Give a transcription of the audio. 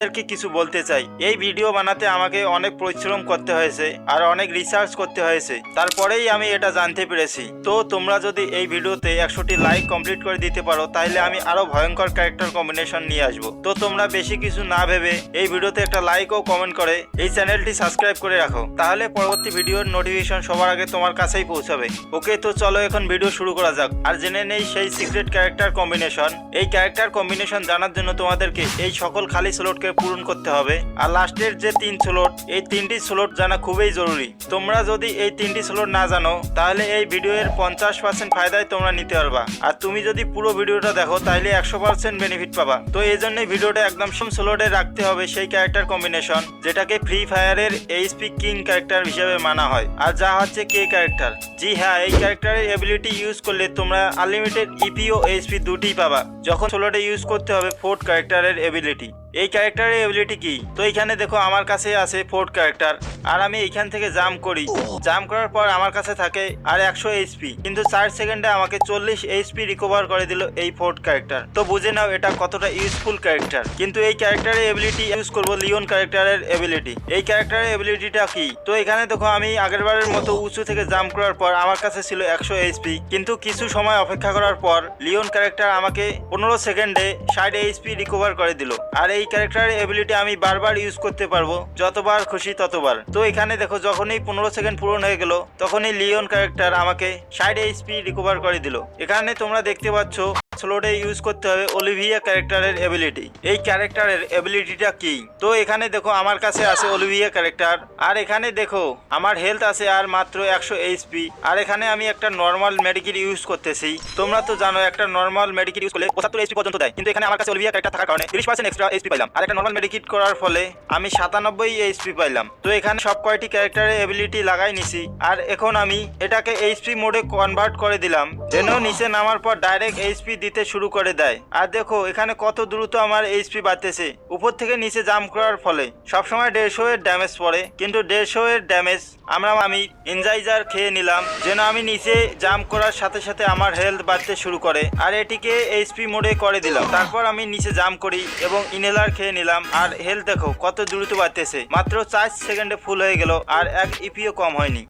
আপনাদেরকে কিছু বলতে চাই। এই ভিডিও বানাতে আমাকে অনেক পরিশ্রম করতে হয়েছে আর অনেক রিসার্চ করতে হয়েছে, তারপরেই আমি এটা জানতে পেরেছি। তো তোমরা যদি এই ভিডিওতে 100টি লাইক কমপ্লিট করে দিতে পারো তাহলে আমি আরো ভয়ঙ্কর ক্যারেক্টার কম্বিনেশন নিয়ে আসবো। তো তোমরা বেশি কিছু না ভেবে এই ভিডিওতে একটা লাইক ও কমেন্ট করে এই চ্যানেলটি সাবস্ক্রাইব করে রাখো, তাহলে পরবর্তী ভিডিওর নোটিফিকেশন সবার আগে তোমার কাছেই পৌঁছাবে। ওকে, তো চলো এখন ভিডিও শুরু করা যাক আর জেনে নেই সেই সিক্রেট ক্যারেক্টার কম্বিনেশন। এই ক্যারেক্টার কম্বিনেশন জানার জন্য তোমাদেরকে এই সকল খালি স্লটকে পূরণ করতে হবে আর লাস্টের যে 3 স্লট, এই 3টি স্লট জানা খুবই জরুরি। তোমরা যদি এই 3টি স্লট না জানো তাহলে এই ভিডিওর 50% ফায়দায় তোমরা নিতে পারবা, আর তুমি যদি পুরো ভিডিওটা দেখো তাহলে 100% বেনিফিট পাবা। তো এই জন্যই ভিডিওটা একদম স্লোটে রাখতে হবে সেই ক্যারেক্টার কম্বিনেশন যেটাকে ফ্রি ফায়ারের এইচপি কিং ক্যারেক্টার হিসেবে মানা হয়, আর যা হচ্ছে কে ক্যারেক্টার। জি হ্যাঁ, এই ক্যারেক্টারের এবিলিটি ইউজ করলে তোমরা আনলিমিটেড ইপি ও এইচপি দুটিই পাবা যখন স্লোটে ইউজ করতে হবে ফোর্থ ক্যারেক্টারের এবিলিটি। এই ক্যারেক্টারের এবিলিটি কি? তো এখানে দেখো আমার কাছে আছে ফোর্থ ক্যারেক্টার, আর আমি এখান থেকে জাম্প করি। জাম্প করার পর আমার কাছে থাকে আর 100 এইচপি, কিন্তু 4 সেকেন্ডে আমাকে 40 এইচপি রিকভার করে দিল এই ফোর্থ ক্যারেক্টার। তো বুঝে নাও এটা কতটা ইউজফুল ক্যারেক্টার। কিন্তু এই ক্যারেক্টারের এবিলিটি ইউজ করব লিওন ক্যারেক্টারের এবিলিটি। এই ক্যারেক্টারের এবিলিটিটা কি? তো এখানে দেখো আমি আগেরবারের মতো উঁচু থেকে জাম্প করার পর আমার কাছে ছিল 100 এইচপি, কিন্তু কিছু সময় অপেক্ষা করার পর লিওন ক্যারেক্টার আমাকে 15 সেকেন্ডে 60 এইচপি রিকভার করে দিল। আর এই ক্যারেক্টারের এবিলিটি আমি বারবার ইউজ করতে পারবো, যতবার খুশি ততবার। তো এখানে দেখো যখনই 15 সেকেন্ড পূরণ হয়ে গেল তখনই লিওন ক্যারেক্টার আমাকে 60 এইচপি রিকভার করে দিল। এখানে তোমরা দেখতে পাচ্ছ স্লোটে ইউজ করতে হবে অলিভিয়া ক্যারেক্টারের এবিলিটি। এই ক্যারেক্টারের এবিলিটিটা কি? তো এখানে দেখো আমার কাছে আছে অলিভিয়া ক্যারেক্টার, আর এখানে দেখো আমার হেলথ আছে আর মাত্র 100 এইচপি, আর এখানে আমি একটা নর্মাল মেডিকেট ইউজ করতেছি। তোমরা তো জানো একটা নর্মাল মেডিকেট ইউজ করলে 75 এইচপি পর্যন্ত দেয়, কিন্তু এখানে আমার কাছে অলিভিয়া ক্যারেক্টার থাকার কারণে 30% এক্সট্রা এইচপি পাইলাম, আর একটা নর্মাল মেডিকেট করার ফলে আমি 97 এইচপি পাইলাম। তো এখানে সব কয়টি ক্যারেক্টারের এবিলিটি লাগাই নিছি, আর এখন আমি এটাকে এইচপি মোডে কনভার্ট করে দিলাম যেন নিচে নামার পর ডাইরেক্ট এইচপি দিতে শুরু করে দেয়। আর দেখো এখানে কত দ্রুত আমার এইচপি বাড়তেছে উপর থেকে নিচে জাম্প করার ফলে। সবসময় 150 এর ড্যামেজ পড়ে, কিন্তু 150 এর ড্যামেজ আমি এনজাইজার খেয়ে নিলাম যেন আমি নিচে জাম্প করার সাথে সাথে আমার হেলথ বাড়তে শুরু করে, আর এটিকে এইচপি মোডে করে দিলাম। তারপর আমি নিচে জাম্প করি এবং ইনহেলার খেয়ে নিলাম, আর হেলথ দেখো কত দ্রুত বাড়তেছে। মাত্র 4 সেকেন্ডে ফুল হয়ে গেল আর 1 ইপিও কম হয়নি।